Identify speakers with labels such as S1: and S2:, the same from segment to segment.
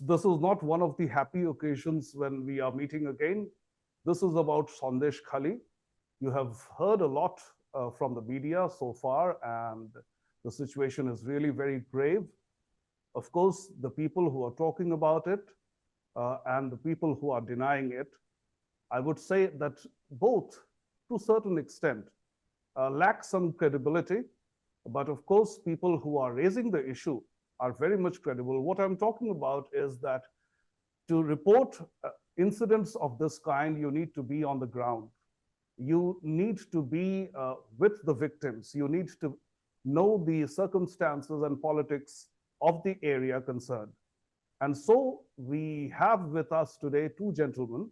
S1: this is not one of the happy occasions when we are meeting again. This is about Sandeshkhali. You have heard a lot from the media so far, and the situation is really very grave. Of course, the people who are talking about it and the people who are denying it, I would say that both, to a certain extent, lack some credibility. But of course, people who are raising the issue are very much credible. What I'm talking about is that to report incidents of this kind, you need to be on the ground. You need to be with the victims. You need to know the circumstances and politics of the area concerned. And so we have with us today two gentlemen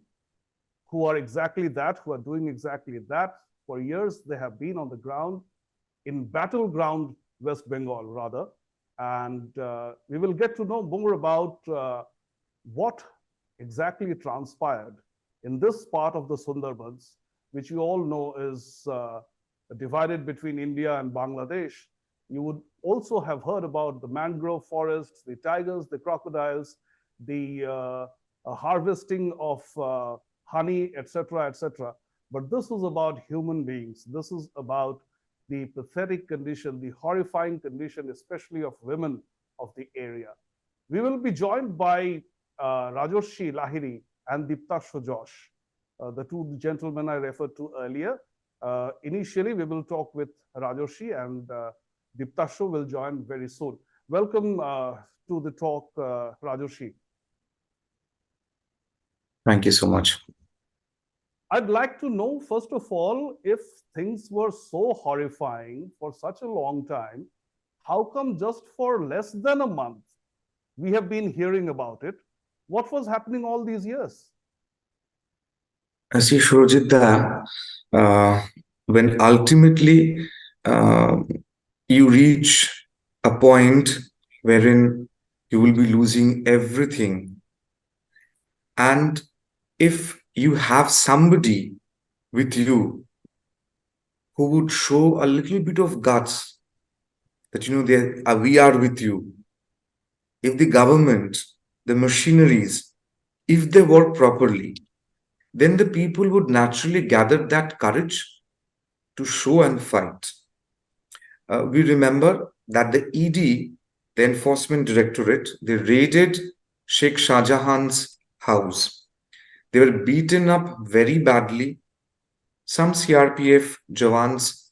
S1: who are exactly that, who are doing exactly that. For years, they have been on the ground in battleground West Bengal, rather. And we will get to know more about what exactly transpired in this part of the Sundarbans, which you all know is divided between India and Bangladesh. You would also have heard about the mangrove forests, the tigers, the crocodiles, the harvesting of honey, etc., etc. But this is about human beings. This is about the pathetic condition, the horrifying condition, especially of women of the area. We will be joined by Rajarshi, Lahiri, and Diptasya, Jash, the two gentlemen I referred to earlier. Initially, we will talk with Rajarshi, and Diptasya will join very soon. Welcome to the talk, Rajarshi.
S2: Thank you so much.
S1: I'd like to know, first of all, if things were so horrifying for such a long time, how come just for less than a month we have been hearing about it? What was happening all these years?
S2: See, Surajit, when ultimately you reach a point wherein you will be losing everything, and if you have somebody with you who would show a little bit of guts that, we are with you. If the government, the machineries, if they work properly, then the people would naturally gather that courage to show and fight. We remember that the ED, the Enforcement Directorate, they raided Sheikh Shah Jahan's house. They were beaten up very badly. Some CRPF Jawans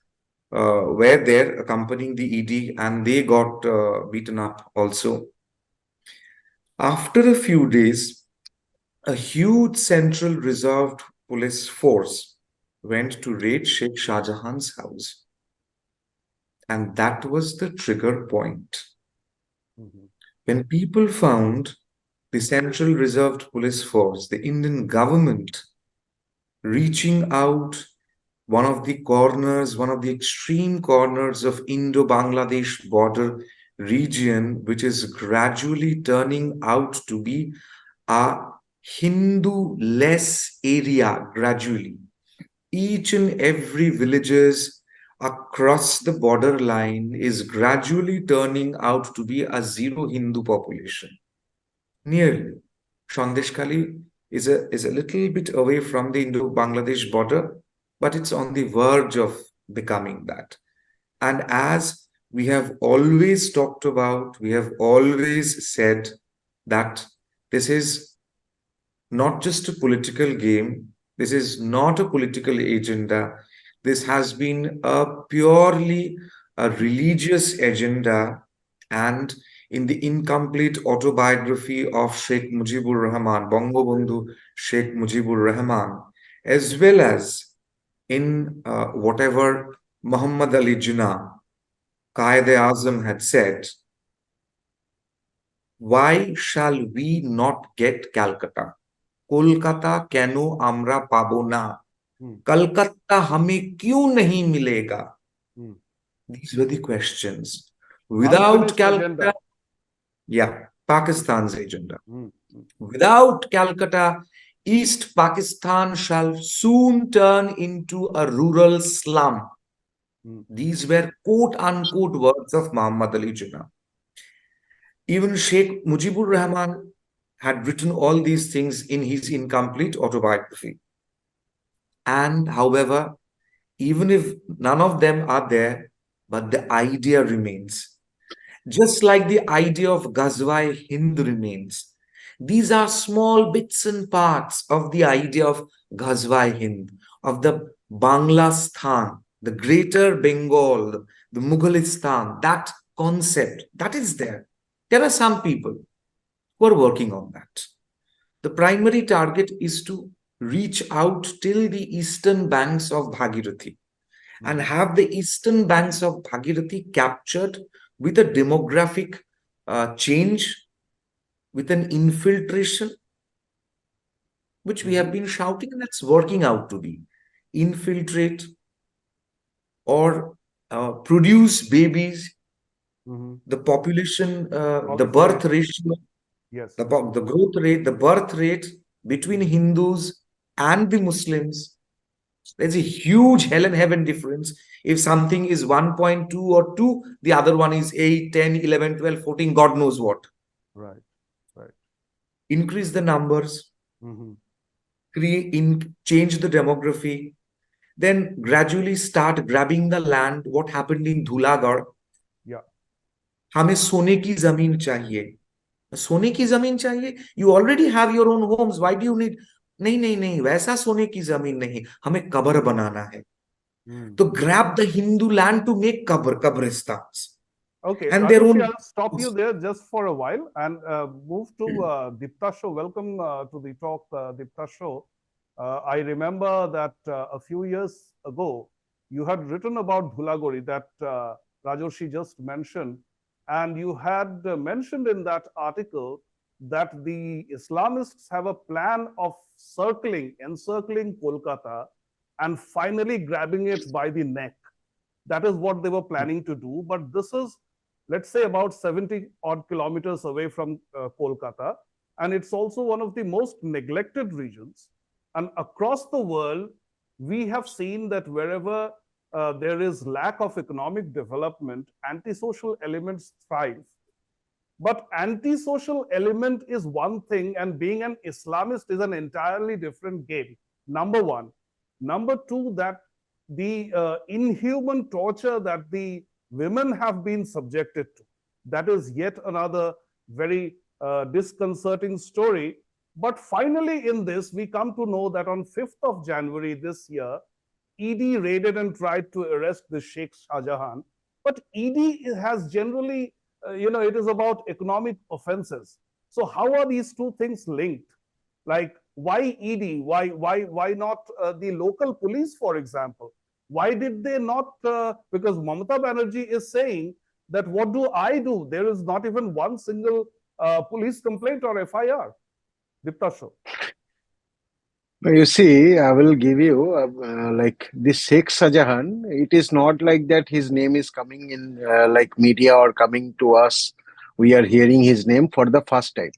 S2: were there accompanying the ED, and they got beaten up also. After a few days, a huge Central Reserved Police force went to raid Sheikh Shah Jahan's house. And that was the trigger point. When people found the Central Reserved Police Force, the Indian government, reaching out one of the corners, one of the extreme corners of Indo-Bangladesh border region, which is gradually turning out to be a Hindu-less area gradually. Each and every villages across the borderline is gradually turning out to be a zero Hindu population. Nearly. Sandeshkhali is a little bit away from the Indo-Bangladesh border, but it's on the verge of becoming that. And as we have always talked about, we have always said that this is not just a political game, this is not a political agenda, this has been a purely a religious agenda. And in the incomplete autobiography of Sheikh Mujibur Rahman, Bangabandhu Sheikh Mujibur Rahman, as well as in whatever Muhammad Ali Jinnah, Qaeda-e-Azam had said, why shall we not get Calcutta? Kolkata keno amra pabo na? Calcutta hame kyun nahi milega? These were the questions. Without Calcutta, Pakistan's agenda. Without Calcutta, East Pakistan shall soon turn into a rural slum. These were quote-unquote words of Muhammad Ali Jinnah. Even Sheikh Mujibur Rahman had written all these things in his incomplete autobiography. And however, even if none of them are there, but the idea remains. Just like the idea of Ghazwa-e-Hind remains. These are small bits and parts of the idea of Ghazwa-e-Hind, of the Banglastan, the greater Bengal, the Mughalistan, that concept, that is there. There are some people who are working on that. The primary target is to reach out till the eastern banks of Bhagirathi and have the eastern banks of Bhagirathi captured with a demographic change, with an infiltration, which we have been shouting, and that's working out to be infiltrate or produce babies, the population, the birth ratio,
S1: Yes.
S2: the growth rate, the birth rate between Hindus and the Muslims. There's a huge hell and heaven difference. If something is 1.2 or 2, the other one is 8, 10, 11, 12, 14, God knows what.
S1: Right, right.
S2: Increase the numbers, change the demography, then gradually start grabbing the land. What happened in Dhulagarh?
S1: Yeah.
S2: हमें सोने की जमीन चाहिए. सोने की जमीन चाहिए. You already have your own homes. Why do you need? नहीं नहीं नहीं, वैसा सोने की जमीन नहीं, हमें कब्र बनाना है. तो grab the Hindu land to make kabristans.
S1: Okay,
S2: And their
S1: Rajarshi,
S2: own.
S1: I'll stop you there just for a while and move to Diptasya. Welcome to the talk, Diptasya. I remember that a few years ago, you had written about Dhulagori that Rajarshi just mentioned, and you had mentioned in that article that the Islamists have a plan of encircling Kolkata and finally grabbing it by the neck. That is what they were planning to do. But this is, let's say, about 70 odd kilometers away from Kolkata. And it's also one of the most neglected regions. And across the world, we have seen that wherever there is lack of economic development, antisocial elements thrive. But antisocial element is one thing, and being an Islamist is an entirely different game. Number one. Number two, that the inhuman torture that the women have been subjected to. That is yet another very disconcerting story. But finally, in this, we come to know that on 5th of January this year, ED raided and tried to arrest the Sheikh Shah Jahan. But ED has generally, it is about economic offenses. So how are these two things linked? Like, why ED? Why not the local police, for example? Why did they not? Because Mamata Banerjee is saying that what do I do? There is not even one single police complaint or FIR. Diptasya.
S3: You see, I will give you like this Sheikh Shahjahan. It is not like that his name is coming in like media or coming to us. We are hearing his name for the first time.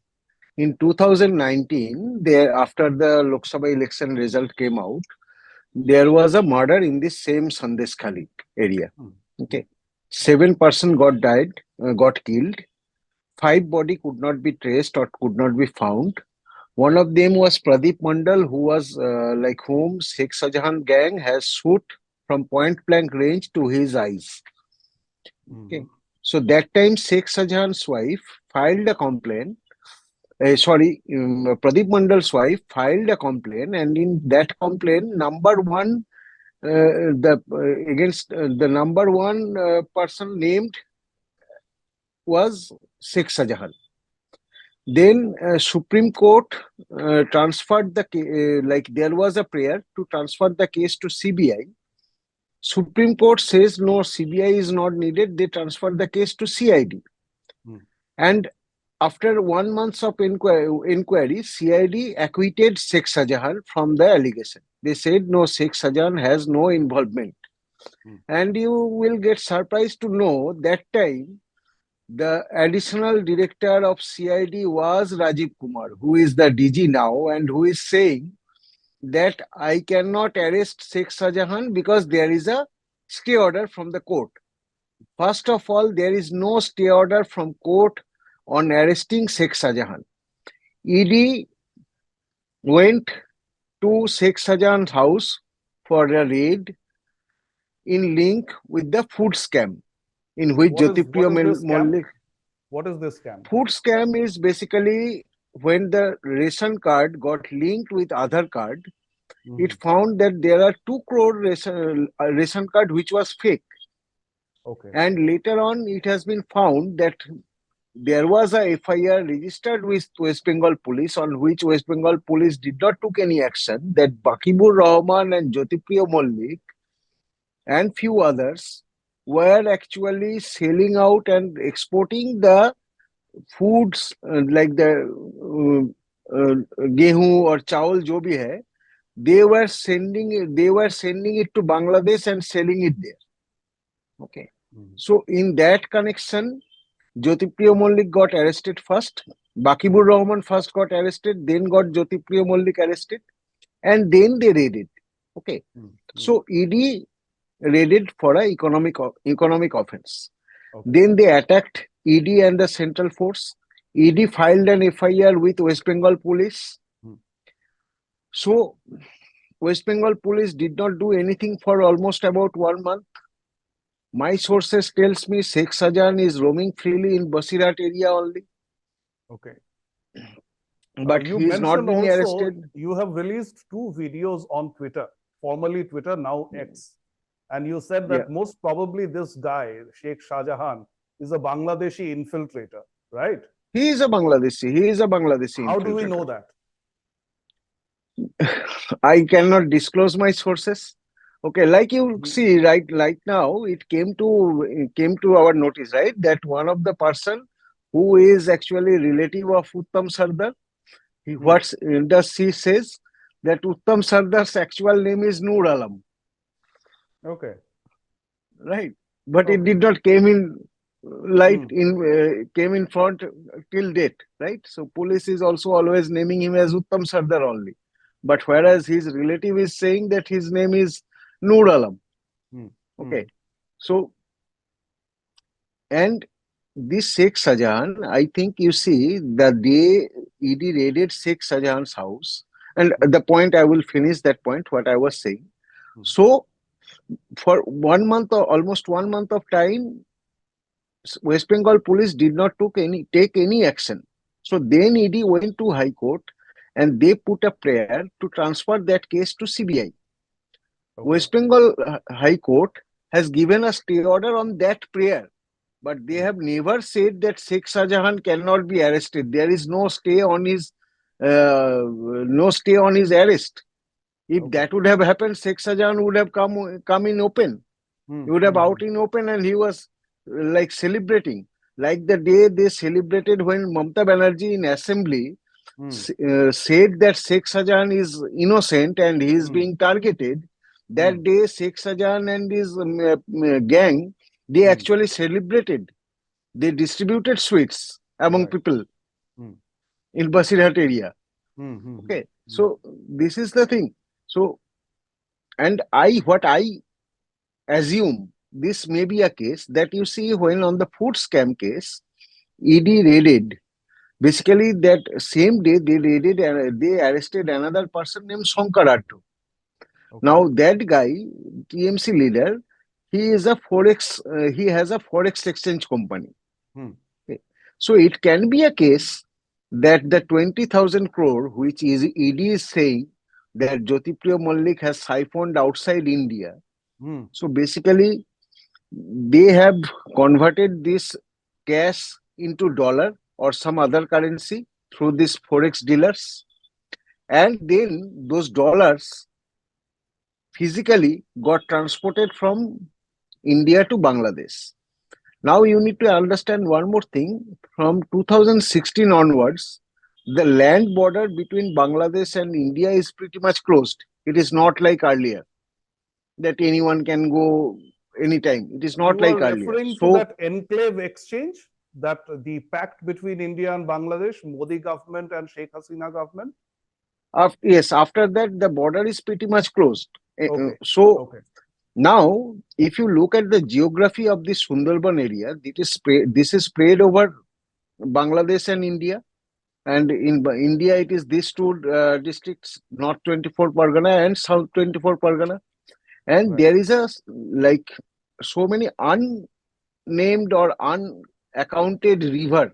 S3: In 2019, there after the Lok Sabha election result came out, there was a murder in this same Sandeshkhali area. Okay, 7 person got killed. 5 body could not be traced or could not be found. One of them was Pradeep Mandal, who was like whom Sheikh Shahjahan gang has shot from point blank range to his eyes. Okay, so that time Sheikh Shahjahan's wife filed a complaint. Pradeep Mandal's wife filed a complaint, and in that complaint, number one, against the number one person named was Sheikh Shahjahan. Then Supreme Court transferred the like there was a prayer to transfer the case to CBI. Supreme Court says no, CBI is not needed. They transferred the case to CID. And after 1 month of inquiry, CID acquitted Sheikh Shahjahan from the allegation. They said no, Sheikh Shahjahan has no involvement. And you will get surprised to know that time the additional director of CID was Rajiv Kumar, who is the DG now, and who is saying that I cannot arrest Sheikh Shahjahan because there is a stay order from the court. First of all, there is no stay order from court on arresting Sheikh Shahjahan. ED went to Sheikh Shahjahan's house for a raid in link with the food scam, in which
S1: What is this scam?
S3: Mollik.
S1: What is this scam?
S3: Food scam is basically when the ration card got linked with Aadhaar card, it found that there are 2 crore ration card which was fake.
S1: Okay.
S3: And later on, it has been found that there was a FIR registered with West Bengal police, on which West Bengal police did not took any action, that Bakibur Rahman and Jyotipriya Mollik and few others were actually selling out and exporting the foods like the gehu or chawal jo bhi hai, they were sending it to Bangladesh and selling it there. Okay. So in that connection, Jyotipriya Mollik got arrested first. Bakibur Rahman first got arrested, then got Jyotipriya Mollik arrested, and then they raided. Okay. So ED raided for an economic offense.
S1: Okay.
S3: Then they attacked ED and the central force. ED filed an FIR with West Bengal police. So West Bengal police did not do anything for almost about 1 month. My sources tells me Sheikh Shahjahan is roaming freely in Basirat area only.
S1: Okay.
S3: But
S1: you
S3: he is not
S1: mentioned
S3: being
S1: also
S3: arrested.
S1: you have released 2 videos on Twitter, formerly Twitter, now X. And you said that most probably this guy, Sheikh Shahjahan, is a Bangladeshi infiltrator, right?
S3: He is a Bangladeshi.
S1: How do we know that?
S3: I cannot disclose my sources. Okay, like you see, right now, it came to our notice, right, that one of the person who is actually relative of Uttam Sardar, what industry says that Uttam Sardar's actual name is Noor Alam.
S1: Okay.
S3: Right, but it did not came in light came in front till date, right? So police is also always naming him as Uttam Sardar only, but whereas his relative is saying that his name is Noor Alam. Okay, so and this Sheikh Shahjahan, I think you see the day ED raided Sheikh Shahjahan's house, and the point I will finish that point what I was saying. So for 1 month or almost 1 month of time, West Bengal police did not take any action. So then ED went to High Court and they put a prayer to transfer that case to CBI. Okay. West Bengal High Court has given a stay order on that prayer, but they have never said that Sheikh Shahjahan cannot be arrested. There is no stay on his arrest. If that would have happened, Sheikh Shahjahan would have come in open. He would have out in open, and he was like celebrating, like the day they celebrated when Mamata Banerjee in assembly said that Sheikh Shahjahan is innocent and he is being targeted. That day, Sheikh Shahjahan and his gang, they actually celebrated. They distributed sweets among people in Basirat area. Okay, so this is the thing. So, and what I assume, this may be a case that you see when on the food scam case, ED raided. Basically, that same day they raided and they arrested another person named Sankaratu. Okay. Now that guy, TMC leader, he is a forex. He has a forex exchange company. Okay. So it can be a case that the 20,000 crore, which is ED is saying that Jyotipriya Mollik has siphoned outside India. So basically, they have converted this cash into dollar or some other currency through these forex dealers, and then those dollars physically got transported from India to Bangladesh. Now you need to understand one more thing. From 2016 onwards, the land border between Bangladesh and India is pretty much closed. It is not like earlier that anyone can go anytime. It is not like earlier.
S1: Referring to that enclave exchange, that the pact between India and Bangladesh, Modi government and Sheikh Hasina government?
S3: Yes, after that, the border is pretty much closed.
S1: Okay.
S3: Now, if you look at the geography of this Sundarban area, this is spread over Bangladesh and India. And in India, it is these two districts, North 24 Pargana and South 24 Pargana. And
S1: Right.
S3: there is a like so many unnamed or unaccounted river.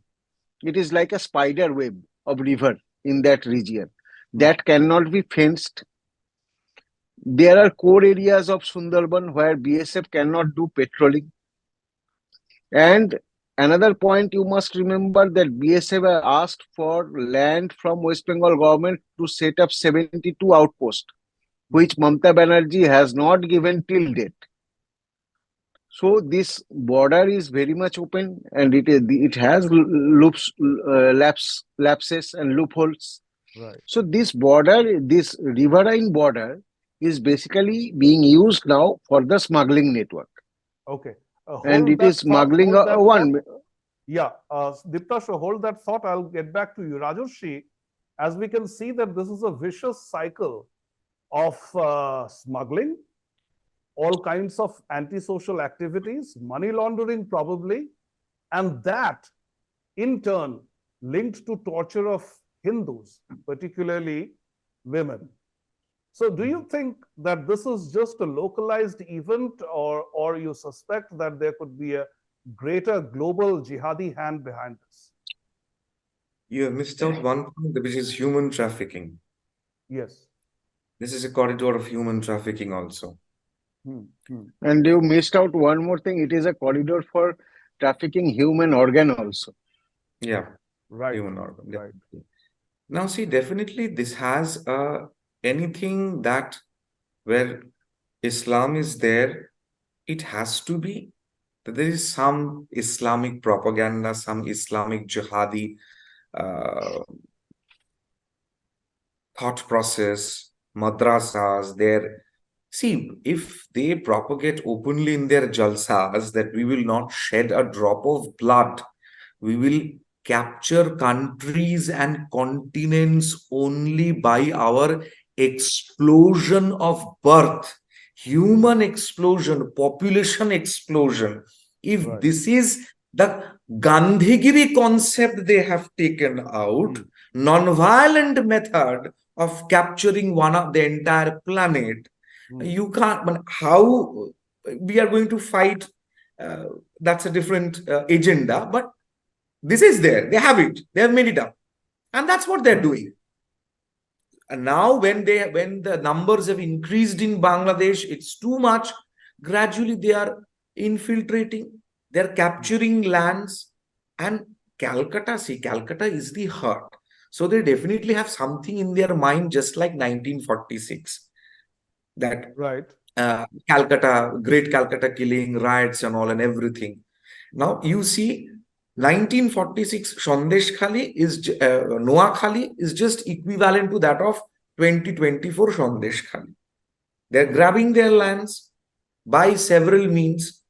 S3: It is like a spider web of river in that region that cannot be fenced. There are core areas of Sundarban where BSF cannot do patrolling. And another point you must remember that BSF asked for land from West Bengal government to set up 72 outposts, which Mamata Banerjee has not given till date. So this border is very much open, and it has lapses and loopholes.
S1: Right.
S3: So this border, this riverine border, is basically being used now for the smuggling network,
S1: Okay.
S3: and
S1: Hold
S3: it
S1: that
S3: is
S1: thought.
S3: smuggling
S1: Hold that thought.
S3: one.
S1: Yeah. Diptasya, hold that thought. I'll get back to you. Rajarshi, as we can see that this is a vicious cycle of smuggling, all kinds of antisocial activities, money laundering probably, and that in turn linked to torture of Hindus, particularly women. So do you think that this is just a localized event, or you suspect that there could be a greater global jihadi hand behind this?
S2: You have missed out one point, which is human trafficking.
S1: Yes.
S2: This is a corridor of human trafficking also.
S3: And you missed out one more thing. It is a corridor for trafficking human organ also.
S2: Yeah,
S1: Right.
S2: human organ.
S1: Right.
S2: Definitely. Now, see, definitely this has anything that where Islam is there, it has to be that there is some Islamic propaganda, some Islamic jihadi uh, thought process, madrasas there. See, if they propagate openly in their jalsas that we will not shed a drop of blood, we will capture countries and continents only by our explosion of birth, human explosion, population explosion. If
S1: Right.
S2: this is the Gandhigiri concept they have taken out, non-violent method of capturing one of the entire planet, you can't. But how we are going to fight? That's a different agenda. But this is there. They have it. They have made it up, and that's what they're doing. And now, when the numbers have increased in Bangladesh, it's too much. Gradually, they are infiltrating. They're capturing lands, and Calcutta. See, Calcutta is the heart. So they definitely have something in their mind, just like 1946. That
S1: Right.
S2: Calcutta, Great Calcutta killing, riots and all and everything. Now you see 1946 Sandeshkhali is Noakhali is just equivalent to that of 2024 Sandeshkhali. They're grabbing their lands by several means.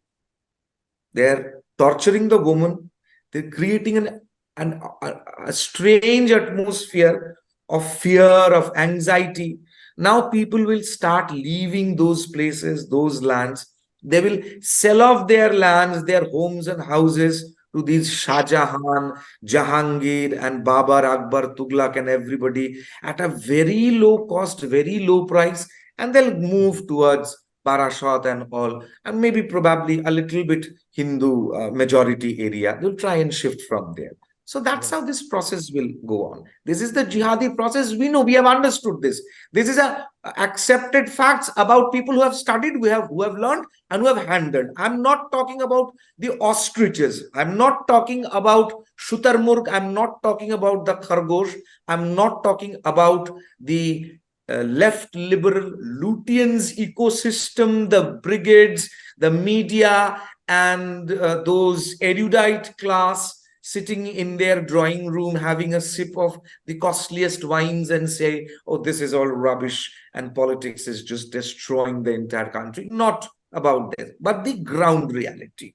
S2: They're torturing the woman. They're creating a strange atmosphere of fear, of anxiety. Now people will start leaving those places, those lands. They will sell off their lands, their homes and houses to these Shah Jahan, Jahangir and Babar, Akbar, Tughlaq and everybody at a very low cost, very low price. And they'll move towards Parashot and all, and maybe probably a little bit Hindu majority area. They'll try and shift from there. So that's how this process will go on. This is the jihadi process. We know, we have understood this. This is a accepted facts about people who have studied, who have learned and who have handled. I'm not talking about the ostriches. I'm not talking about Shutarmurg. I'm not talking about the Khargosh. I'm not talking about the left liberal Lutyens ecosystem, the brigades, the media, and those erudite class sitting in their drawing room having a sip of the costliest wines and say, oh, this is all rubbish and politics is just destroying the entire country. Not about that, but the ground reality.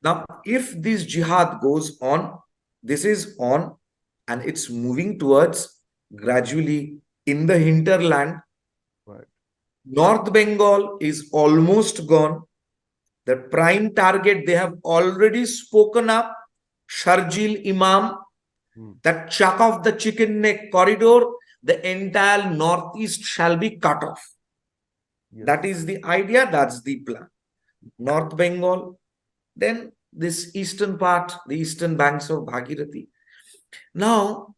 S2: Now, if this jihad goes on, this is on and it's moving towards gradually in the hinterland.
S1: Right.
S2: North Bengal is almost gone. The prime target, they have already spoken up. Sharjil Imam, that chuck off the chicken neck corridor, the entire northeast shall be cut off.
S1: Yes.
S2: That is the idea, that's the plan. North Bengal, then this eastern part, the eastern banks of Bhagirathi. Now,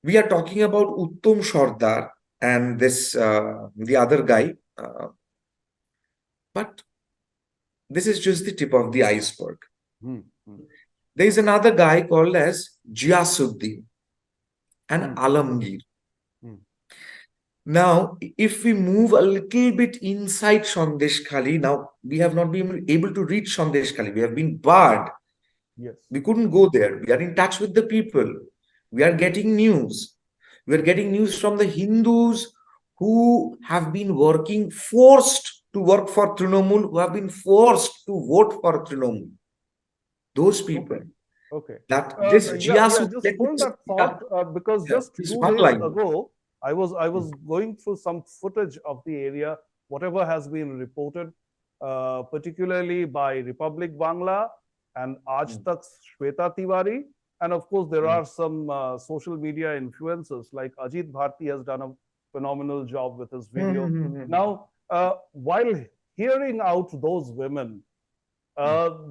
S2: we are talking about Uttam Sardar and this, the other guy. But this is just the tip of the iceberg. There is another guy called as Jiyasuddin and Alamgir. Now, if we move a little bit inside Sandeshkhali, now we have not been able to reach Sandeshkhali. We have been barred.
S1: Yes.
S2: We couldn't go there. We are in touch with the people. We are getting news. We are getting news from the Hindus who have been forced to work for Trinamool, who have been forced to vote for Trinamool. Those people.
S1: Okay.
S2: That
S1: Just hold that thought, because just 2 days ago, I was going through some footage of the area, whatever has been reported, particularly by Republic Bangla and Aaj Tak's Shweta Tiwari. And of course, there are some social media influencers like Ajit Bharti has done a phenomenal job with his video. Now, while hearing out those women,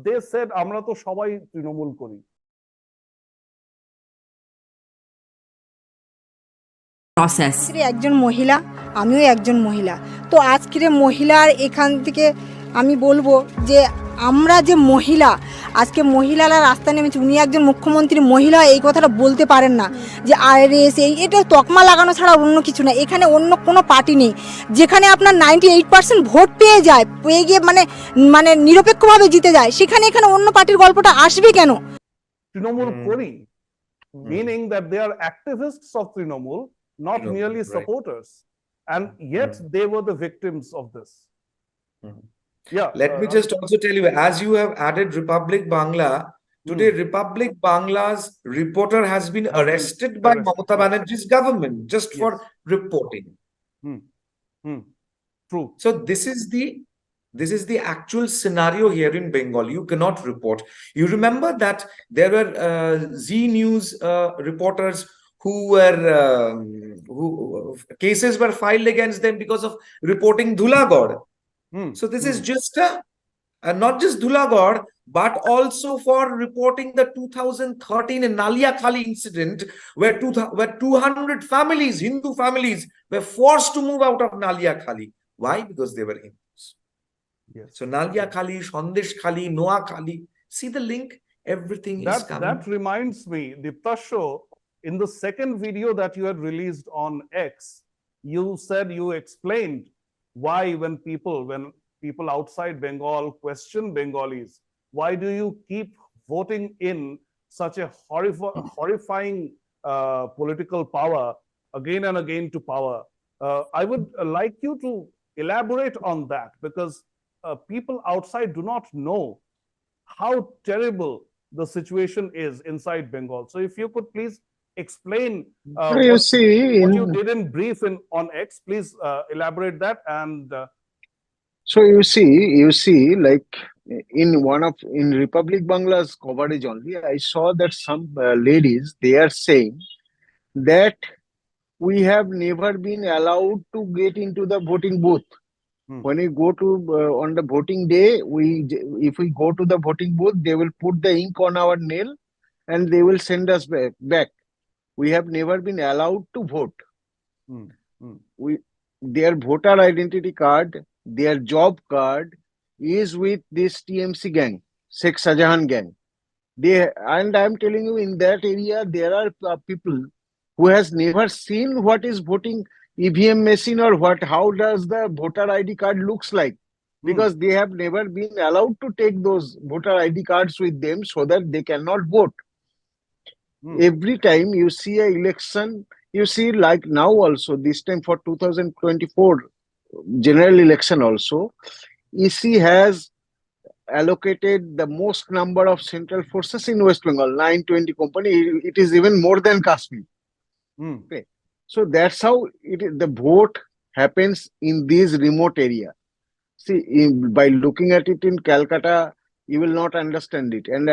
S1: they said, "Amra to shobai Trinamool kori."
S4: Process.
S5: একজন মহিলা, আমিও একজন মহিলা। তো আজকের মহিলার এখান থেকে আমি বলবো যে আমরা যে মহিলা, আজকে মহিলারা রাস্তায় নেমেছে, উনি একজন মুখ্যমন্ত্রী মহিলা, এই কথাটা বলতে পারেন না যে আরএস এটা তকমা লাগানো ছাড়া অন্য কিছু না। এখানে অন্য কোনো পার্টি নেই যেখানে আপনার 98% ভোট পেয়ে যায়, পেয়ে গিয়ে মানে নিরপেক্ষভাবে জিতে যায়, সেখানে এখানে অন্য পার্টির গল্পটা আসবে কেন?
S1: তৃণমূল করি, meaning that they are activists of Trinamool, not merely supporters, and yet they were the victims of this. Yeah.
S2: Let me just also tell you, as you have added Republic Bangla, today Republic Bangla's reporter has been arrested by Mamata Banerjee's government just for reporting.
S1: True.
S2: So this is the actual scenario here in Bengal. You cannot report. You remember that there were Z News reporters who cases were filed against them because of reporting Dhulagod. So this is just not just Dhulagod, but also for reporting the 2013 Naliakhali incident where 200 families, Hindu families, were forced to move out of Naliakhali. Why? Because they were Hindus.
S1: Yes.
S2: So Naliakhali, Sandeshkhali, Noakhali, see the link? Everything is coming.
S1: That reminds me, Diptasya, in the second video that you had released on X, you said, you explained why when people outside Bengal question Bengalis, why do you keep voting in such a horrifying political power again and again to power? I would like you to elaborate on that, because people outside do not know how terrible the situation is inside Bengal. So if you could please explain what you did in brief on X, please elaborate that. And
S3: so you see, like in Republic Bangla's coverage only, I saw that some ladies, they are saying that we have never been allowed to get into the voting booth. When we go to on the voting day, if we go to the voting booth, they will put the ink on our nail and they will send us back. We have never been allowed to vote. Their voter identity card, their job card is with this TMC gang, Sheikh Shahjahan gang. And I'm telling you, in that area, there are people who has never seen what is voting EVM machine or how does the voter ID card looks like, because they have never been allowed to take those voter ID cards with them so that they cannot vote. Every time you see an election, you see, like now also, this time for 2024 general election also, EC has allocated the most number of central forces in West Bengal, 920 company. It is even more than Kashmir. Okay. So that's how the vote happens in these remote area. See, by looking at it in Calcutta, you will not understand it. And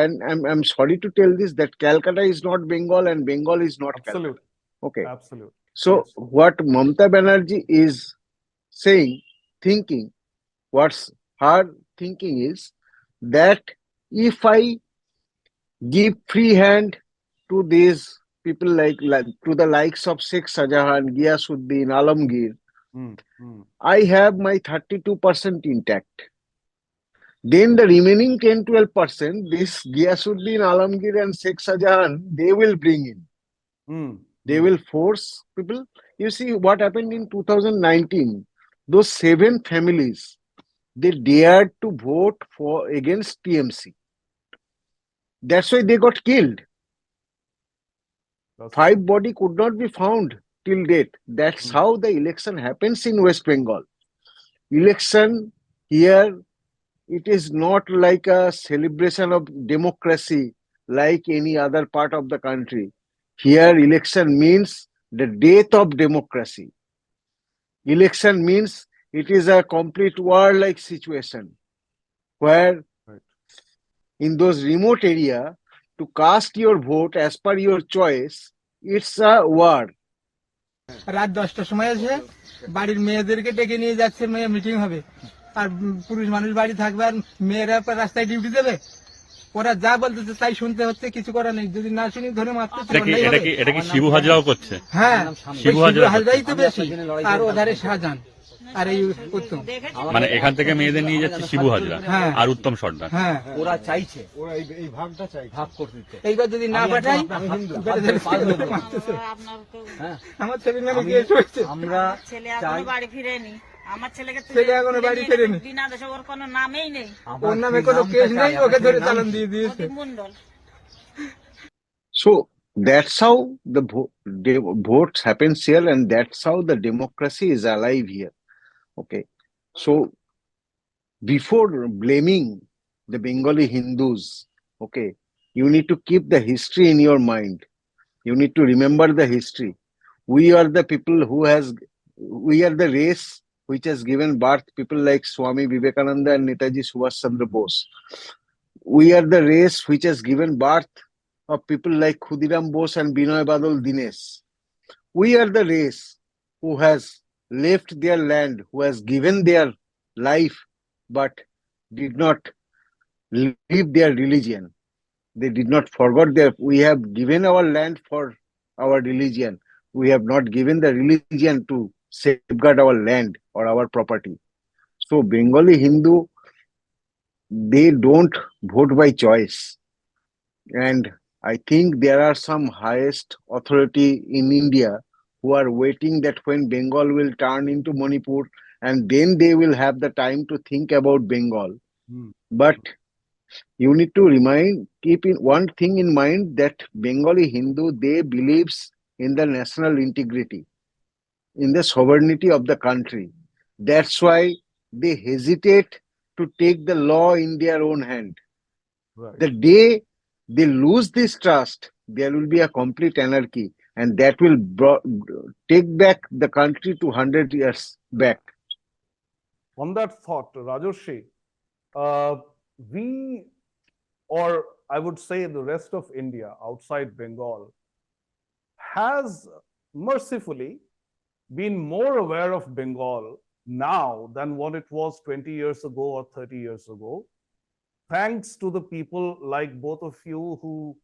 S3: I'm sorry to tell this, that Calcutta is not Bengal and Bengal is not Calcutta.
S1: Absolutely.
S3: Okay.
S1: Absolutely.
S3: So
S1: Yes.
S3: what Mamata Banerjee is saying, thinking, what's her thinking is that if I give free hand to these people like to the likes of Sheikh Shahjahan, Ghiyasuddin, Alamgir, I have my 32% intact. Then the remaining 10-12%, this Ghiyasuddin, Alamgir and Sheikh Shahjahan, they will bring in. They will force people. You see what happened in 2019. Those 7 families, they dared to vote for against TMC. That's why they got killed.
S1: That's
S3: 5 body could not be found till date. That's how the election happens in West Bengal. Election here, it is not like a celebration of democracy like any other part of the country. Here, election means the death of democracy. Election means it is a complete war-like situation where in those remote area, to cast your vote as per your choice, it's a war.
S4: রাত 10টার সময় এসে বাড়ির মেয়েদেরকে ডেকে নিয়ে যাচ্ছে, মেয়ে meeting হবে, আর পুরুষ মানুষ বাড়ি থাকবে, আর মেয়েরা রাস্তায় ডিউটি দেবে। ওরা যা বলতেছে তাই শুনতে হচ্ছে, কিছু করার নেই। যদি না শুনি ধরে মারতে।
S6: এটা কি শিবু হাজরাও করছে?
S4: হ্যাঁ, শিবু হাজরাই তো বেশি, আর ওধারে শাহজাহান আর এই উত্তম।
S6: মানে এখান থেকে মেয়েদের নিয়ে যাচ্ছে শিবু হাজরা আর উত্তম সর্দার।
S4: হ্যাঁ,
S7: ওরা চাইছে, ওরা এই ভাগটা চাই, ভাগ করতে।
S4: এইবার যদি না পাঠাই, আমার ছেলের নামে কেস হয়েছে।
S7: আমরা
S8: ছেলে এখনো বাড়ি ফিরেনি, আমার ছেলেকে
S4: ছেলে এখনো বাড়ি ফেরেনি,
S8: বিনা দেশে ওর কোনো নামেই নেই,
S4: ওর নামে কোনো কেস নেই, ওকে ধরে চালান দিয়ে দিয়েছে।
S3: So that's how the votes happens here, and that's how the democracy is alive here. Okay, so before blaming the Bengali Hindus, okay, you need to keep the history in your mind. You need to remember the history. We are the people we are the race which has given birth people like Swami Vivekananda and Netaji Subhash Chandra Bose. We are the race which has given birth of people like Khudiram Bose and Binoy Badal Dinesh. We are the race who has left their land, who has given their life, but did not leave their religion. They did not forget we have given our land for our religion. We have not given the religion to safeguard our land or our property. So Bengali Hindu, they don't vote by choice. And I think there are some highest authority in India who are waiting that when Bengal will turn into Manipur, and then they will have the time to think about Bengal. But you need to keep in one thing in mind, that Bengali Hindu, they believes in the national integrity, in the sovereignty of the country. That's why they hesitate to take the law in their own hand.
S1: Right.
S3: The day they lose this trust, there will be a complete anarchy, and that will take back the country to 100 years back.
S1: On that thought, Rajarshi, we, or I would say the rest of India outside Bengal, has mercifully been more aware of Bengal now than what it was 20 years ago or 30 years ago, thanks to the people like both of you who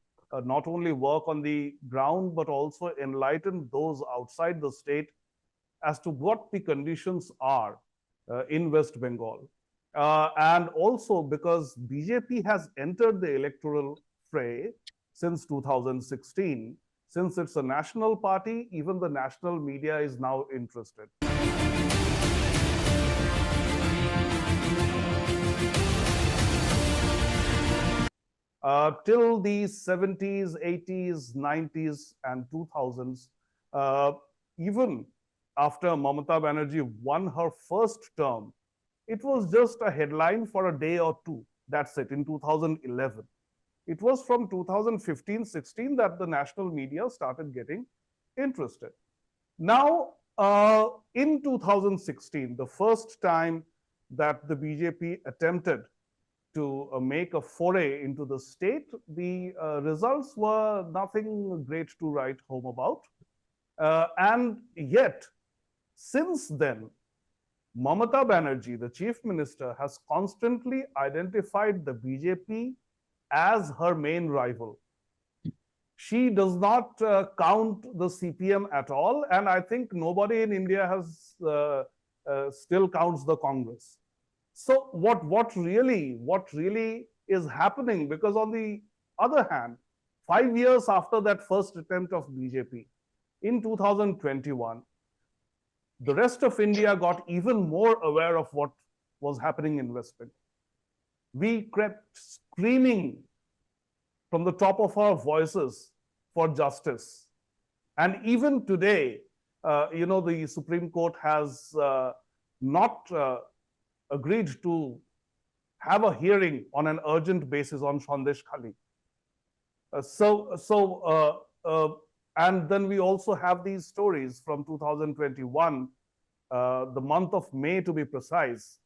S1: not only work on the ground, but also enlighten those outside the state as to what the conditions are in West Bengal. And also because BJP has entered the electoral fray since 2016. Since it's a national party, even the national media is now interested. Till the 70s, 80s, 90s, and 2000s, even after Mamata Banerjee won her first term, it was just a headline for a day or two. That's it, in 2011. It was from 2015-16 that the national media started getting interested. Now, in 2016, the first time that the BJP attempted to make a foray into the state, the results were nothing great to write home about. And yet, since then, Mamata Banerjee, the chief minister, has constantly identified the BJP as her main rival. She does not count the CPM at all, and I think nobody in India has still counts the Congress. So what really is happening? Because on the other hand, 5 years after that first attempt of BJP in 2021, the rest of India got even more aware of what was happening in West Bengal. We kept screaming from the top of our voices for justice. And even today, the Supreme Court has not agreed to have a hearing on an urgent basis on Sandeshkhali. And then we also have these stories from 2021, the month of May to be precise,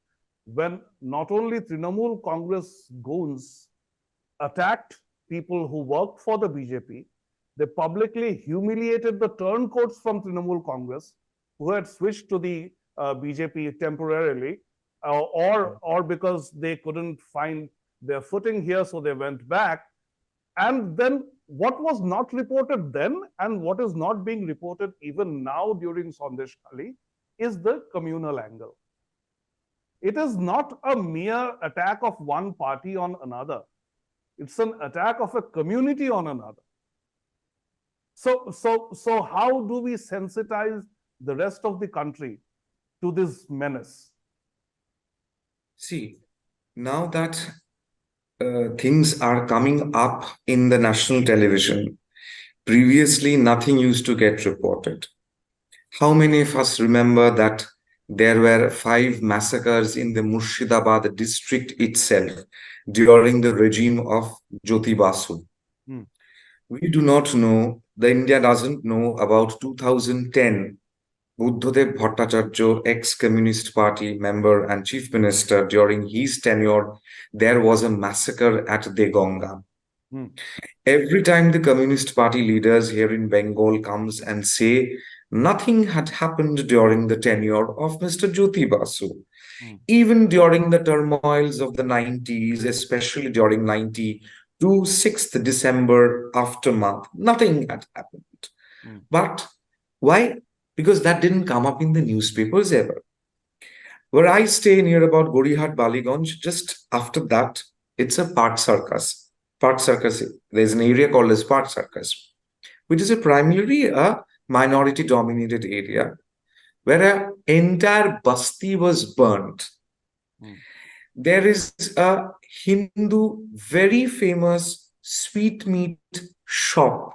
S1: when not only Trinamool Congress goons attacked people who worked for the BJP, they publicly humiliated the turncoats from Trinamool Congress who had switched to the BJP temporarily, or because they couldn't find their footing here, so they went back. And then what was not reported then and what is not being reported even now during Sandeshkhali is the communal angle. It is not a mere attack of one party on another. It's an attack of a community on another. So how do we sensitize the rest of the country to this menace?
S2: See, now that things are coming up in the national television, previously nothing used to get reported. How many of us remember that there were 5 massacres in the Murshidabad district itself during the regime of Jyoti Basu? We do not know, the India doesn't know about 2010, Buddhadev Bhattacharya, ex-Communist Party member and chief minister, during his tenure, there was a massacre at Degonga. Every time the Communist Party leaders here in Bengal comes and say nothing had happened during the tenure of Mr. Jyoti Basu. Even during the turmoils of the 90s, especially during 92, 6th December aftermath, nothing had happened. But why? Because that didn't come up in the newspapers ever. Where I stay near about Gorihat, Baliganj, just after that, it's a part circus. Part circus, there's an area called as part circus, which is primarily a minority-dominated area where an entire basti was burnt. There is a Hindu, very famous sweetmeat shop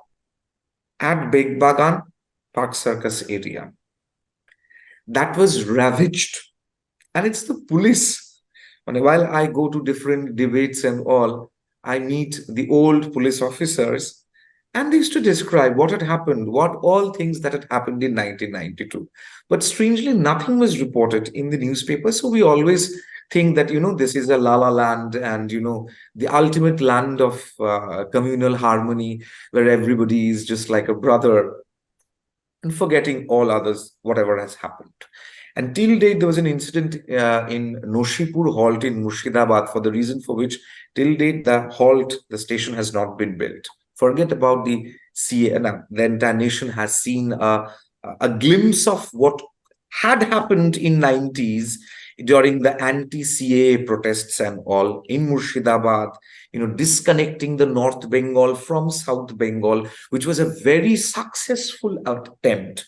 S2: at Big Bagan, Park Circus area. That was ravaged. And it's the police. And while I go to different debates and all, I meet the old police officers and they used to describe what had happened, what all things that had happened in 1992. But strangely, nothing was reported in the newspaper. So we always think that, this is a la-la land and, the ultimate land of communal harmony where everybody is just like a brother, and forgetting all others, whatever has happened. And till date, there was an incident in Noshipur halt in Murshidabad, for the reason for which till date the station has not been built. Forget about the CA, the entire nation has seen a glimpse of what had happened in 90s during the anti-CA protests and all in Murshidabad, disconnecting the North Bengal from South Bengal, which was a very successful attempt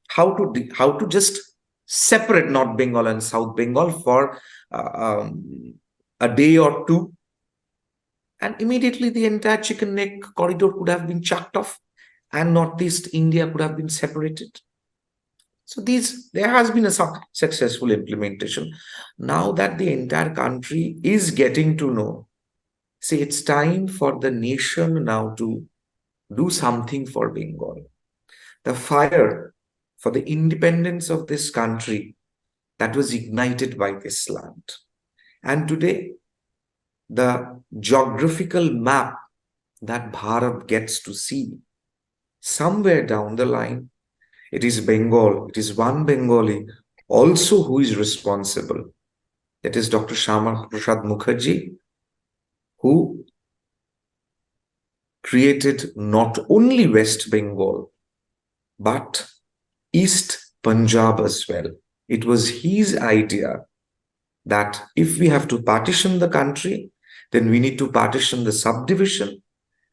S2: how to just separate North Bengal and South Bengal for a day or two. And immediately the entire chicken neck corridor could have been chucked off and Northeast India could have been separated. So there has been a successful implementation. Now that the entire country is getting to know, see, it's time for the nation now to do something for Bengal. The fire for the independence of this country that was ignited by this land. And today, the geographical map that Bharat gets to see, somewhere down the line, it is Bengal, it is one Bengali also who is responsible. That is Dr. Shyama Prasad Mukherjee, who created not only West Bengal, but East Punjab as well. It was his idea that if we have to partition the country, then we need to partition the subdivision,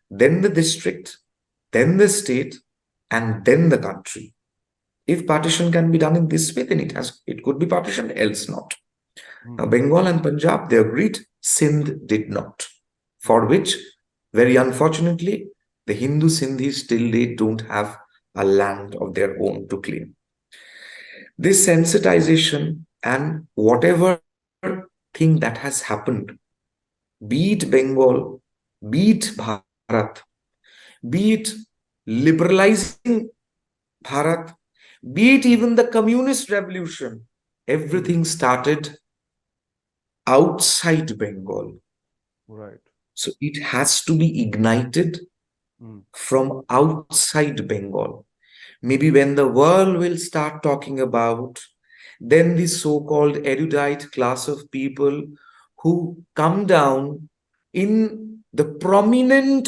S2: then the district, then the state, and then the country. If partition can be done in this way, then it could be partitioned, else not. Now, Bengal and Punjab, they agreed, Sindh did not, for which, very unfortunately, the Hindu Sindhis till date don't have a land of their own to claim. This sensitization and whatever thing that has happened, be it Bengal, be it Bharat, be it liberalizing Bharat, be it even the communist revolution, everything started outside Bengal.
S1: Right.
S2: So it has to be ignited from outside Bengal. Maybe when the world will start talking about, then the so-called erudite class of people who come down in the prominent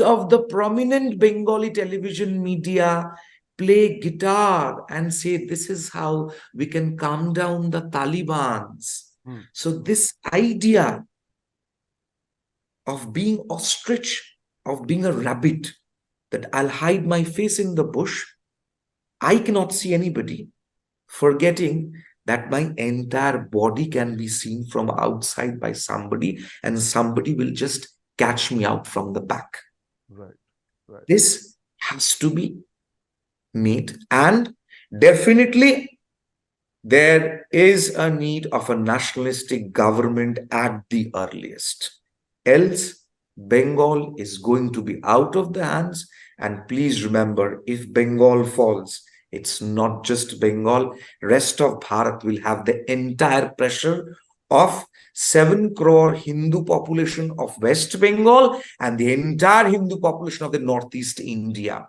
S2: Bengali television media, play guitar and say, this is how we can calm down the Talibans. So this idea of being ostrich, of being a rabbit, that I'll hide my face in the bush, I cannot see anybody, forgetting that my entire body can be seen from outside by somebody, and somebody will just catch me out from the back.
S1: Right. Right.
S2: This has to be made, and definitely there is a need of a nationalistic government at the earliest. Else, Bengal is going to be out of the hands. And please remember, if Bengal falls, it's not just Bengal. Rest of Bharat will have the entire pressure of 7 crore Hindu population of West Bengal and the entire Hindu population of the Northeast India.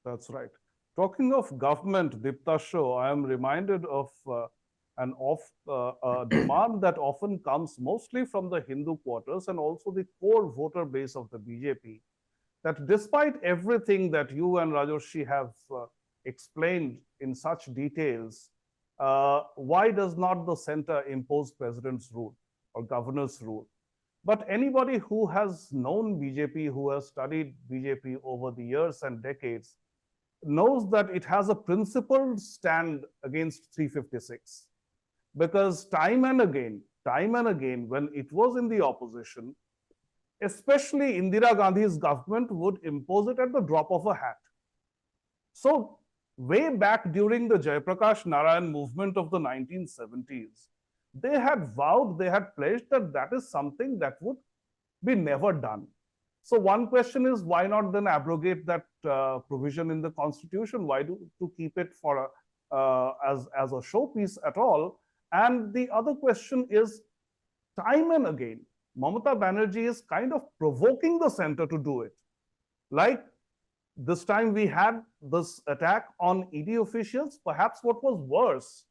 S1: That's right. Talking of government, Diptasya, I am reminded of a demand that often comes mostly from the Hindu quarters and also the core voter base of the BJP, that despite everything that you and Rajarshi have explained in such details, why does not the center impose president's rule or governor's rule? But anybody who has known BJP, who has studied BJP over the years and decades, knows that it has a principled stand against 356. Because time and again, when it was in the opposition, especially Indira Gandhi's government would impose it at the drop of a hat. So way back during the Jayaprakash Narayan movement of the 1970s, they had vowed, they had pledged that that is something that would be never done. So one question is, why not then abrogate that provision in the constitution? Why to keep it for as a showpiece at all? And the other question is, time and again, Mamata Banerjee is kind of provoking the center to do it. Like this time we had this attack on ED officials. Perhaps what was worse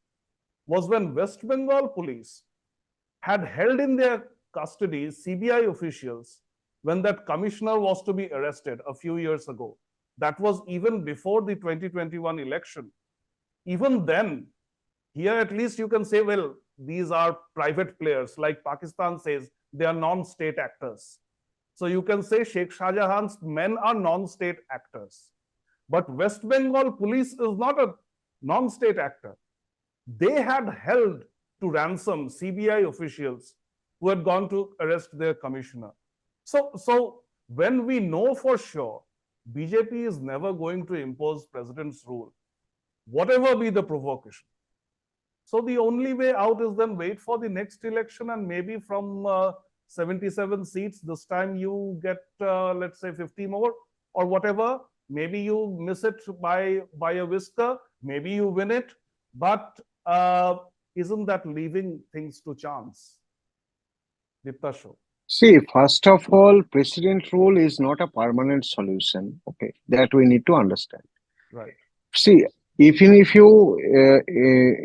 S1: was when West Bengal police had held in their custody CBI officials when that commissioner was to be arrested a few years ago. That was even before the 2021 election. Even then, here at least you can say, well, these are private players. Like Pakistan says, they are non-state actors. So you can say Sheikh Shah Jahan's men are non-state actors. But West Bengal police is not a non-state actor. They had held to ransom CBI officials who had gone to arrest their commissioner. So when we know for sure BJP is never going to impose president's rule, whatever be the provocation. So the only way out is then wait for the next election, and maybe from 77 seats, this time you get, let's say, 50 more or whatever. Maybe you miss it by a whisker, maybe you win it, but isn't that leaving things to chance? Diptasya.
S3: See, first of all, president rule is not a permanent solution. Okay, that we need to understand.
S1: Right.
S3: See, even if you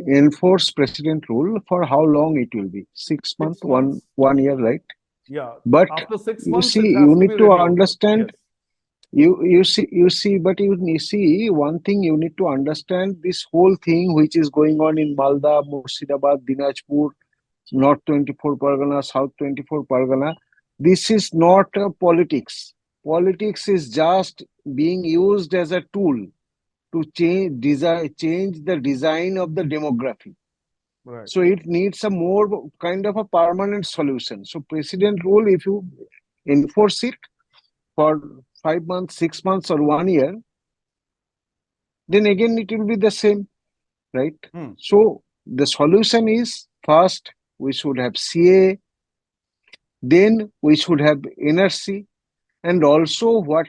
S3: enforce president rule, for how long it will be? 6 months,
S1: 6 months.
S3: 1 year, right?
S1: Yeah.
S3: But
S1: After 6
S3: you
S1: months,
S3: see,
S1: it has
S3: you
S1: to
S3: need
S1: be
S3: to
S1: renewed.
S3: understand.
S1: Yes.
S3: But you see one thing you need to understand, this whole thing which is going on in Malda, Murshidabad, Dinajpur, North 24 Pargana, South 24 Pargana. This is not politics. Politics is just being used as a tool to change the design of the demography.
S1: Right.
S3: So it needs a more kind of a permanent solution. So president rule, if you enforce it for 5 months, 6 months, or 1 year, then again it will be the same, right? So the solution is, first we should have CA, then we should have NRC, and also what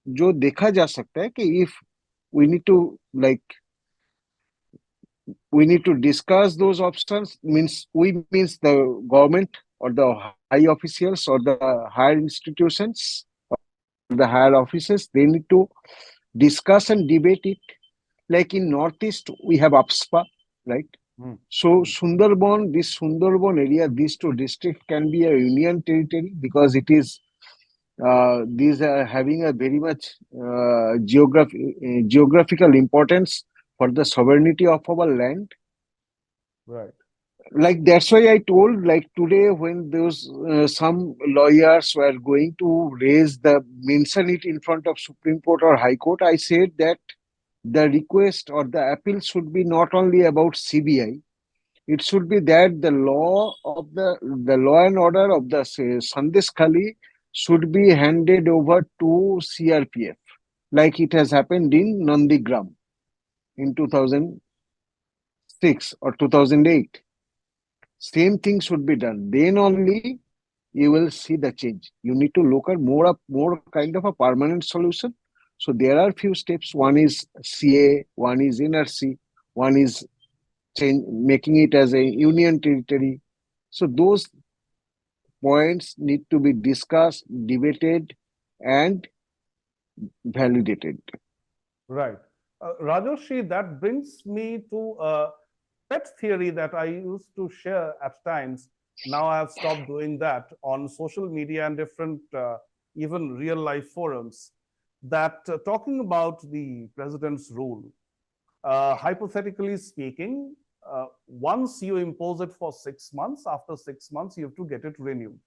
S3: जो देखा जा सकता है कि if we need to discuss those options, means the government or the high officials or the higher institutions or the higher offices, they need to discuss and debate it. Like in Northeast, we have APSPA, right? So this Sundarban area, these two districts can be a union territory because it is these are having a very much geographical importance for the sovereignty of our land.
S1: Right.
S3: Like that's why I told, like today when those some lawyers were going to mention it in front of Supreme Court or High Court, I said that the request or the appeal should be not only about CBI, it should be that the law and order of the Sandeshkhali should be handed over to CRPF, like it has happened in Nandigram in 2006 or 2008. Same thing should be done. Then only you will see the change. You need to look at more kind of a permanent solution. So there are few steps. One is CA, one is NRC, one is making it as a union territory. So those points need to be discussed, debated, and validated.
S1: Right. Rajarshi, that brings me to a pet theory that I used to share at times. Now I have stopped doing that on social media and different, even real life forums, that talking about the president's rule, hypothetically speaking, once you impose it for 6 months, after 6 months, you have to get it renewed.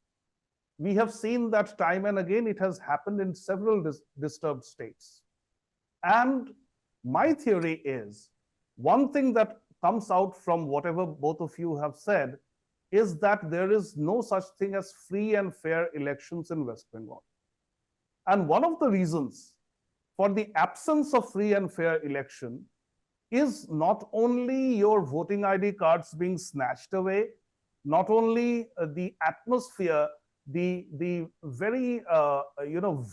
S1: We have seen that time and again, it has happened in several disturbed states. And my theory is, one thing that comes out from whatever both of you have said is that there is no such thing as free and fair elections in West Bengal. And one of the reasons for the absence of free and fair election is not only your voting ID cards being snatched away, not only the atmosphere, the very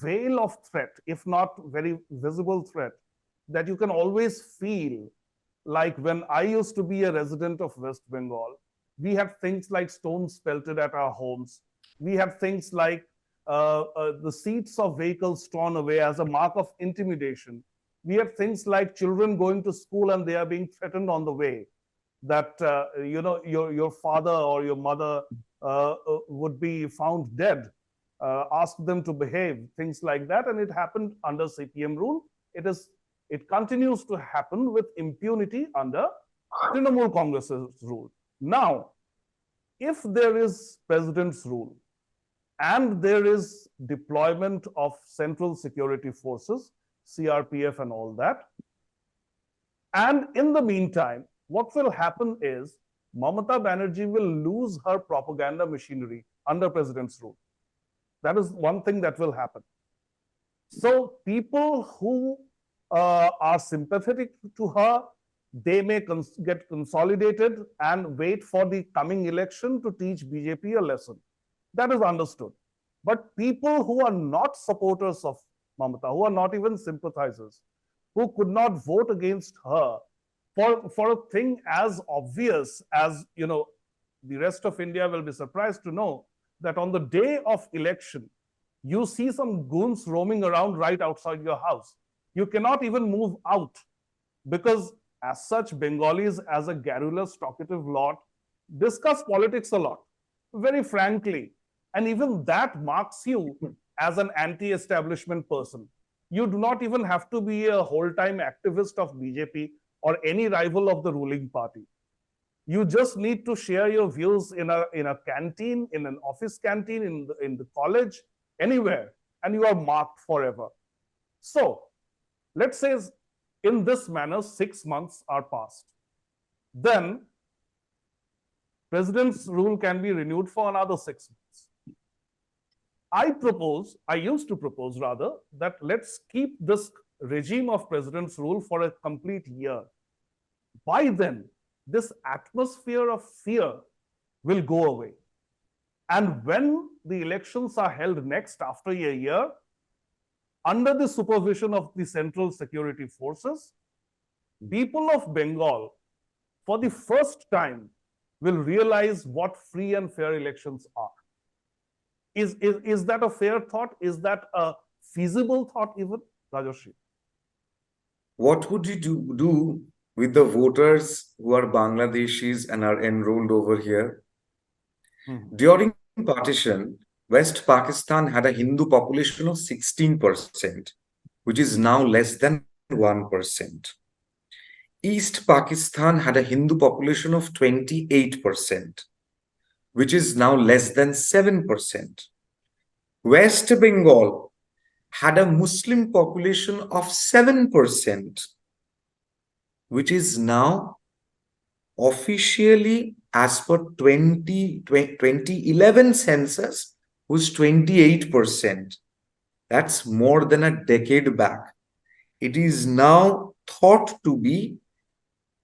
S1: veil of threat, if not very visible threat, that you can always feel. Like when I used to be a resident of West Bengal, we had things like stones pelted at our homes. We had things like the seats of vehicles torn away as a mark of intimidation. We had things like children going to school and they are being threatened on the way, that your father or your mother would be found dead. Ask them to behave, things like that. And it happened under CPM rule. It continues to happen with impunity under Trinamool Congress's rule. Now, if there is president's rule and there is deployment of central security forces, CRPF and all that, and in the meantime, what will happen is Mamata Banerjee will lose her propaganda machinery under president's rule. That is one thing that will happen. So people who are sympathetic to her, they may get consolidated and wait for the coming election to teach BJP a lesson. That is understood. But people who are not supporters of Mamata, who are not even sympathizers, who could not vote against her for a thing as obvious as, the rest of India will be surprised to know that on the day of election, you see some goons roaming around right outside your house. You cannot even move out because, as such, Bengalis, as a garrulous, talkative lot, discuss politics a lot, very frankly. And even that marks you as an anti-establishment person. You do not even have to be a whole-time activist of BJP or any rival of the ruling party. You just need to share your views in a canteen, in an office canteen, in the college, anywhere, and you are marked forever. So, let's say in this manner, 6 months are passed. Then, president's rule can be renewed for another 6 months. I used to propose rather, that let's keep this regime of president's rule for a complete year. By then, this atmosphere of fear will go away. And when the elections are held next after a year, under the supervision of the central security forces, people of Bengal, for the first time, will realize what free and fair elections are. Is that a fair thought? Is that a feasible thought even, Rajarshi?
S2: What would you do with the voters who are Bangladeshis and are enrolled over here? During partition, West Pakistan had a Hindu population of 16%, which is now less than 1%. East Pakistan had a Hindu population of 28%, which is now less than 7%. West Bengal had a Muslim population of 7%, which is now officially, as per 2011 census, was 28%. That's more than a decade back. It is now thought to be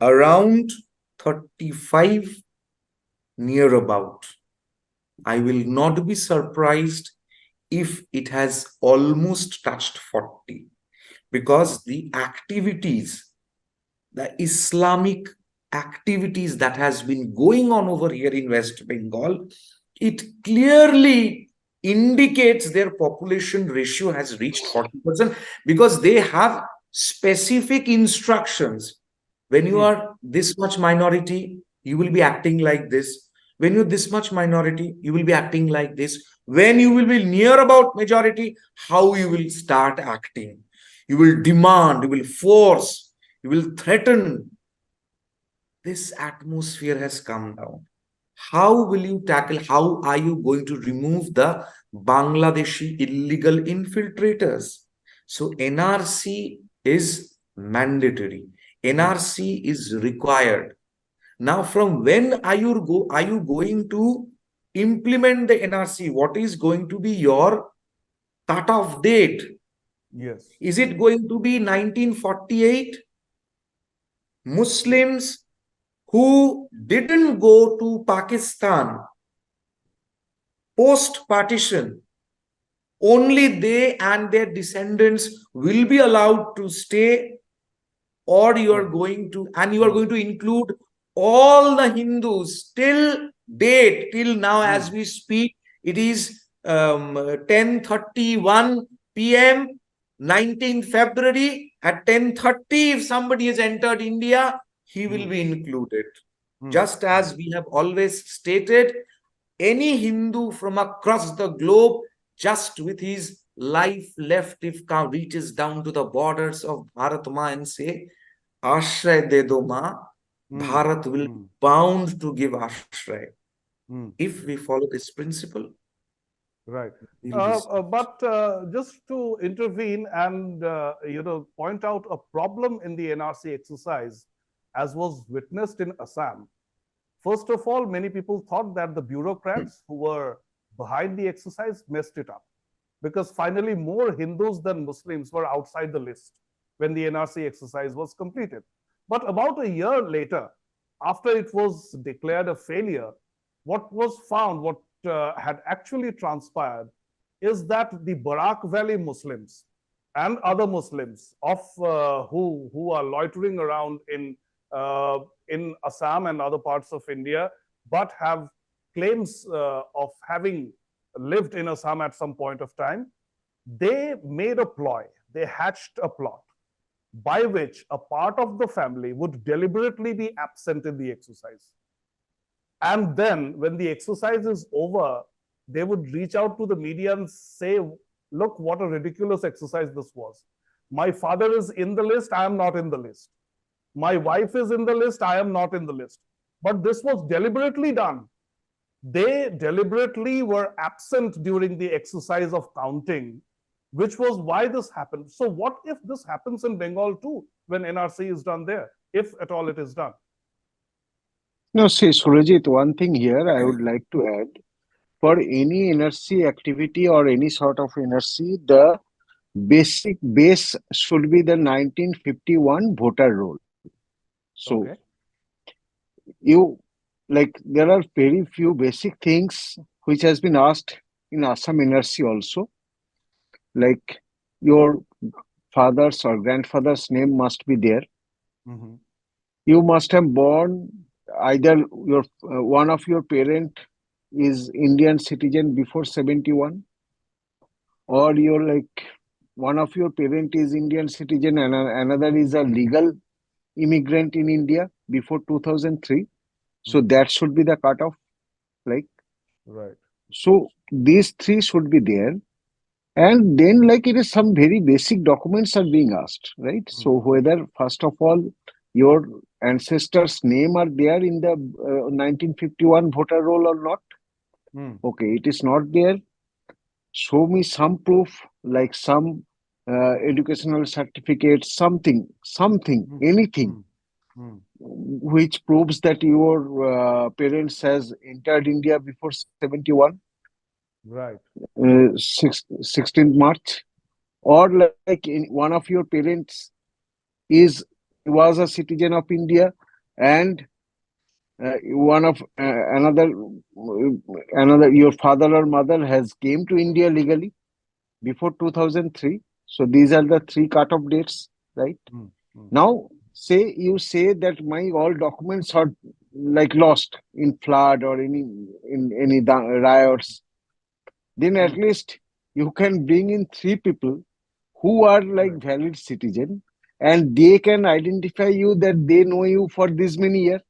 S2: around 35 near about. I will not be surprised if it has almost touched 40, because the activities, the Islamic activities that has been going on over here in West Bengal, it clearly indicates their population ratio has reached 40%, because they have specific instructions. When you are this much minority, you will be acting like this. When you're this much minority, you will be acting like this. When you will be near about majority, how you will start acting. You will demand, you will force, you will threaten. This atmosphere has come down. How will you tackle, how are you going to remove the Bangladeshi illegal infiltrators? So NRC is mandatory. NRC is required. Now, from when are you going to implement the NRC? What is going to be your cut-off date?
S1: Yes.
S2: Is it going to be 1948? Muslims who didn't go to Pakistan post-partition, only they and their descendants will be allowed to stay, or you are going to include all the Hindus till date, till now as we speak. It is 10:31 p.m. 19th February at 10:30. If somebody has entered India, he will be included. Just as we have always stated, any Hindu from across the globe, just with his life left, if reaches down to the borders of Bharat Ma and say, Ashray de do ma, Bharat will be bound to give Ashray. If we follow this principle.
S1: Right. But just to intervene and point out a problem in the NRC exercise, as was witnessed in Assam. First of all, many people thought that the bureaucrats who were behind the exercise messed it up, because finally more Hindus than Muslims were outside the list when the NRC exercise was completed. But about a year later, after it was declared a failure, what was found, what had actually transpired, is that the Barak Valley Muslims and other Muslims who are loitering around in Assam and other parts of India, but have claims of having lived in Assam at some point of time, they made a ploy, they hatched a plot by which a part of the family would deliberately be absent in the exercise. And then when the exercise is over, they would reach out to the media and say, look, what a ridiculous exercise this was. My father is in the list, I am not in the list. My wife is in the list, I am not in the list. But this was deliberately done. They deliberately were absent during the exercise of counting, which was why this happened. So what if this happens in Bengal too, when NRC is done there, if at all it is done?
S3: No, see, Surajit, one thing here I would like to add. For any NRC activity or any sort of NRC, the basic base should be the 1951 voter roll. So
S1: Okay.
S3: there are very few basic things which has been asked in Assam NRC also. Like your father's or grandfather's name must be there.
S1: Mhm.
S3: You must have born either your one of your parent is Indian citizen before 71, or one of your parent is Indian citizen and another is a legal immigrant in India before 2003. So that should be the cutoff. Like,
S1: Right.
S3: so these three should be there. And then it is some very basic documents are being asked, right? So whether first of all your ancestors' name are there in the 1951 voter roll or not. Okay, it is not there. Show me some proof, like some educational certificate, something, anything which proves that your parents has entered India before 71.
S1: Right.
S3: 16th March, or one of your parents was a citizen of India, and another your father or mother has came to India legally before 2003. So these are the three cutoff dates, right? Now, you say that my all documents are lost in flood or in any riots. Then at least you can bring in three people who are valid citizen, and they can identify you that they know you for this many years.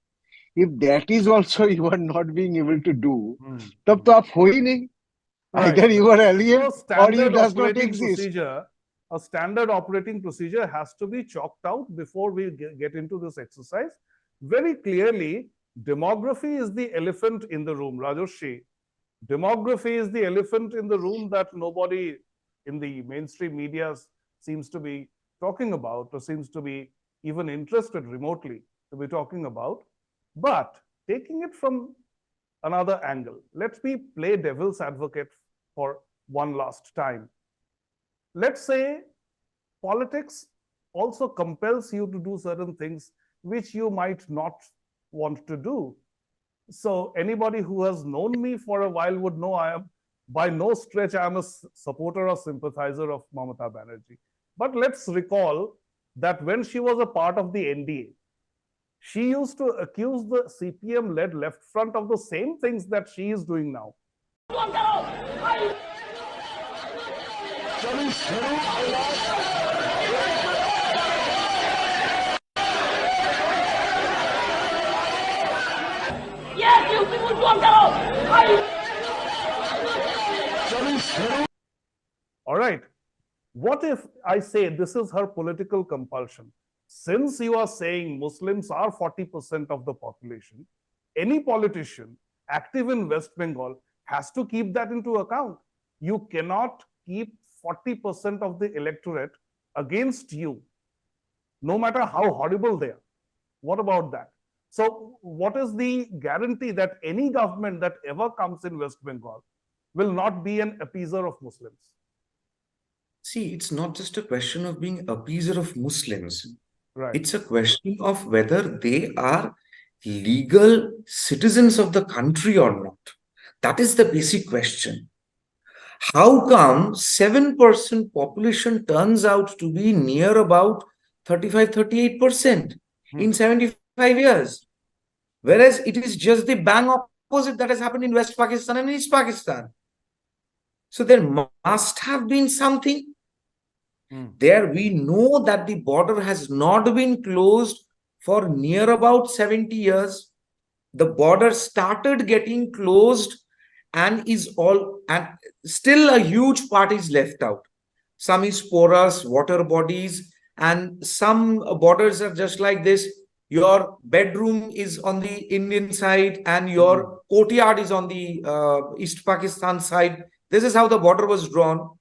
S3: If that is also you are not being able to do, तब तो आप हो ही नहीं. Either you are alien or you does not exist.
S1: A standard operating procedure has to be chalked out before we get into this exercise. Very clearly, demography is the elephant in the room, Rajarshi. Demography is the elephant in the room that nobody in the mainstream media seems to be talking about, or seems to be even interested remotely to be talking about. But taking it from another angle, let me play devil's advocate for one last time. Let's say politics also compels you to do certain things which you might not want to do. So anybody who has known me for a while would know I am, by no stretch, I am a supporter or sympathizer of Mamata Banerjee. But let's recall that when she was a part of the NDA, she used to accuse the CPM-led left front of the same things that she is doing now. All right. What if I say this is her political compulsion? Since you are saying Muslims are 40% of the population, any politician active in West Bengal has to keep that into account. You cannot keep 40% of the electorate against you, no matter how horrible they are. What about that? So what is the guarantee that any government that ever comes in West Bengal will not be an appeaser of Muslims?
S2: See, it's not just a question of being appeaser of Muslims.
S1: Right.
S2: It's a question of whether they are legal citizens of the country or not. That is the basic question. How come 7% population turns out to be near about 35-38% in 75 years? Whereas it is just the bang opposite that has happened in West Pakistan and East Pakistan. So there must have been something. There we know that the border has not been closed for near about 70 years. The border started getting closed and still a huge part is left out. Some is porous, water bodies, and some borders are just like this. Your bedroom is on the Indian side and your courtyard is on the East Pakistan side. This is how the border was drawn.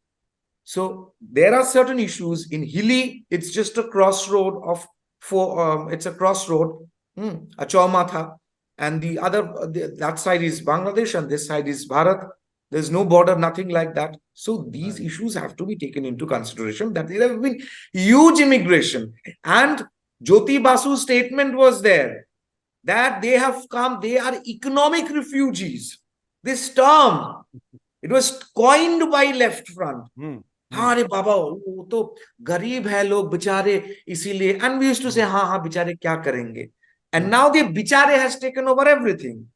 S2: So there are certain issues in hilly. It's just a crossroad of it's a crossroad, a Chaumatha, and that side is Bangladesh and this side is Bharat. There's no border, nothing like that. So these issues have to be taken into consideration, that there have been huge immigration. And Jyoti Basu's statement was there that they have come, they are economic refugees. This term, it was coined by Left Front. हाँ अरे बाबा वो तो गरीब है लोग बेचारे इसीलिए, and we used to say हाँ बेचारे क्या करेंगे, and now the बेचारे has taken over everything.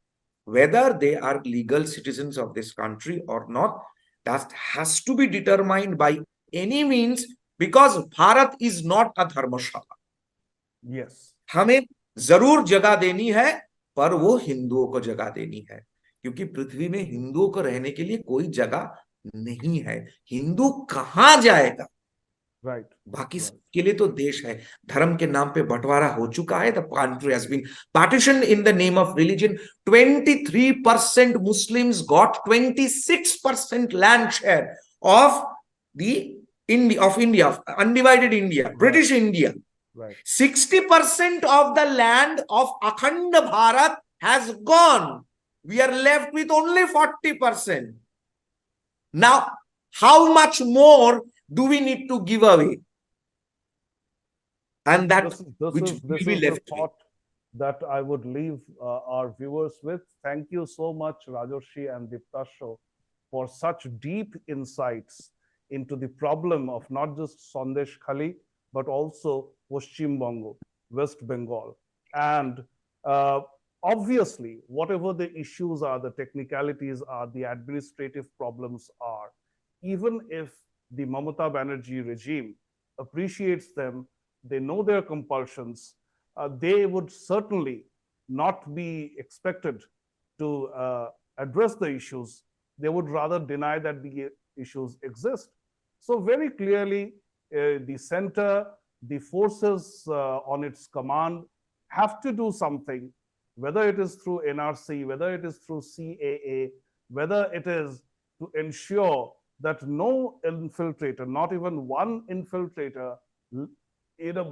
S2: Whether they are legal citizens of this country or not, that has to be determined by any means, because Bharat is not a dharmashala.
S1: Yes.
S2: हमें जरूर जगह देनी है, पर वो हिंदुओं को जगह देनी है, क्योंकि पृथ्वी में हिंदुओं को रहने के लिए कोई जगह नहीं है. हिंदू कहां जाएगा?
S1: Right.
S2: बाकी सबके लिए तो देश है. धर्म के नाम पे बंटवारा हो चुका है. The country has been partitioned in the name of religion. 23% Muslims got 26% land share of India, undivided India, British India.
S1: Right.
S2: 60% of the land of Akhand Bharat has gone. We are left with only 40%. Now, how much more do we need to give away? And that
S1: this
S2: which
S1: is
S2: will be
S1: the
S2: left
S1: thought that I would leave our viewers with. Thank you so much, Rajarshi and Diptasya, for such deep insights into the problem of not just Sandeshkhali, but also Paschim Bongo, West Bengal. And obviously, whatever the issues are, the technicalities are, the administrative problems are, even if the Mamata Banerjee regime appreciates them, they know their compulsions, they would certainly not be expected to address the issues. They would rather deny that the issues exist. So very clearly, the center, the forces on its command have to do something, whether it is through NRC, whether it is through CAA, whether it is to ensure that no infiltrator, not even one infiltrator,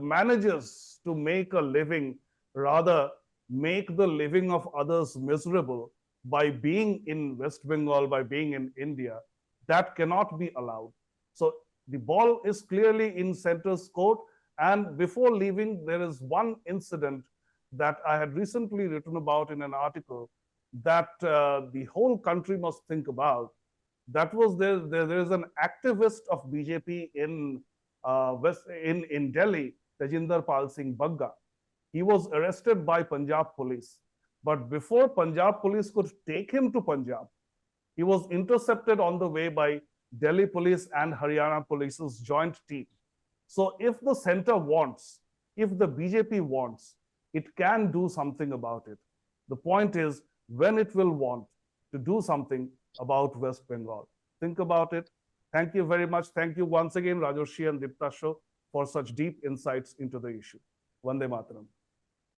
S1: manages to make a living, rather make the living of others miserable by being in West Bengal, by being in India. That cannot be allowed. So the ball is clearly in center's court. And before leaving, there is one incident that I had recently written about in an article that the whole country must think about. That was there is an activist of BJP in Delhi, Tejinder Pal Singh Bagga. He was arrested by Punjab police. But before Punjab police could take him to Punjab, he was intercepted on the way by Delhi police and Haryana police's joint team. So if the center wants, if the BJP wants, it can do something about it. The point is when it will want to do something about West Bengal. Think about it. Thank you very much. Thank you once again, Rajarshi and Diptasya, for such deep insights into the issue. Vande Mataram.